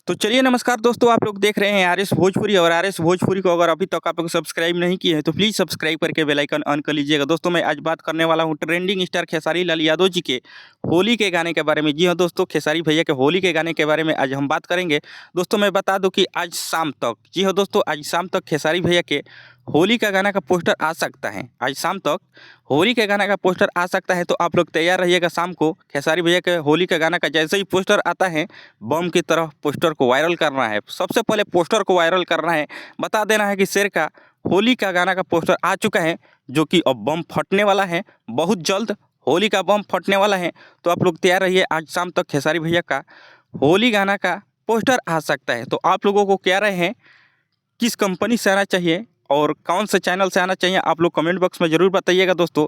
तो चलिए नमस्कार दोस्तों, आप लोग देख रहे हैं आर एस भोजपुरी। और आर एस भोजपुरी को अगर अभी तक आप लोग सब्सक्राइब नहीं किए हैं तो प्लीज़ सब्सक्राइब करके बेल आइकन ऑन कर लीजिएगा। दोस्तों मैं आज बात करने वाला हूं ट्रेंडिंग स्टार खेसारी लाल यादव जी के होली के गाने के बारे में। जी हाँ दोस्तों, खेसारी भैया के होली के गाने के बारे में आज हम बात करेंगे। दोस्तों मैं बता दूं कि आज शाम तक, जी हाँ दोस्तों, आज शाम तक खेसारी भैया के होली का गाना का पोस्टर आ सकता है। आज शाम तक होली के गाना का पोस्टर आ सकता है, तो आप लोग तैयार रहिएगा। शाम को खेसारी भैया के होली का गाना का जैसे ही पोस्टर आता है, बम की तरह पोस्टर को वायरल करना है। सबसे पहले पोस्टर को वायरल करना है, बता देना है कि शेर का होली का गाना का पोस्टर आ चुका है, जो कि अब बम फटने वाला है। बहुत जल्द होली का बम फटने वाला है, तो आप लोग तैयार रहिए। आज शाम तक खेसारी भैया का होली गाना का पोस्टर आ सकता है। तो आप लोगों को क्या राय है, किस कंपनी से आना चाहिए और कौन से चैनल से आना चाहिए, आप लोग कमेंट बॉक्स में ज़रूर बताइएगा। दोस्तों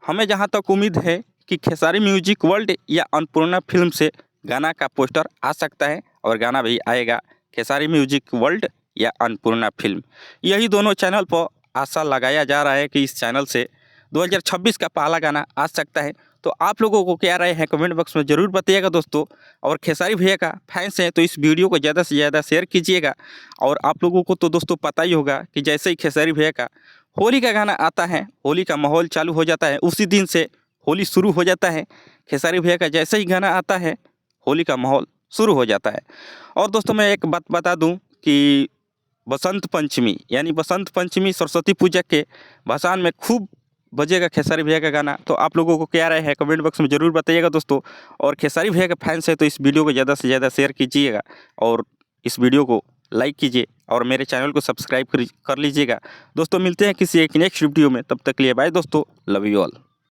हमें जहां तक उम्मीद है कि खेसारी म्यूजिक वर्ल्ड या अन्नपूर्णा फिल्म से गाना का पोस्टर आ सकता है, और गाना भी आएगा खेसारी म्यूजिक वर्ल्ड या अन्नपूर्णा फिल्म। यही दोनों चैनल पर आशा लगाया जा रहा है कि इस चैनल से 2026 का पहला गाना आ सकता है। तो आप लोगों को क्या राय है, कमेंट बॉक्स में ज़रूर बताइएगा दोस्तों। और खेसारी भैया का फैंस हैं तो इस वीडियो को ज़्यादा से ज़्यादा शेयर कीजिएगा। और आप लोगों को तो दोस्तों पता ही होगा कि जैसे ही खेसारी भैया का होली का गाना आता है, होली का माहौल चालू हो जाता है, उसी दिन से होली शुरू हो जाता है। खेसारी भैया का जैसे ही गाना आता है, होली का माहौल शुरू हो जाता है। और दोस्तों मैं एक बात बता दूं कि बसंत पंचमी यानी बसंत पंचमी सरस्वती पूजा के भसान में खूब बजेगा खेसारी भैया का गाना। तो आप लोगों को क्या राय है, कमेंट बॉक्स में ज़रूर बताइएगा दोस्तों। और खेसारी भैया के फैंस है तो इस वीडियो को ज़्यादा से ज़्यादा शेयर कीजिएगा, और इस वीडियो को लाइक कीजिए, और मेरे चैनल को सब्सक्राइब कर लीजिएगा। दोस्तों मिलते हैं किसी एक नेक्स्ट वीडियो में, तब तक के लिए बाय दोस्तों, लव यू ऑल।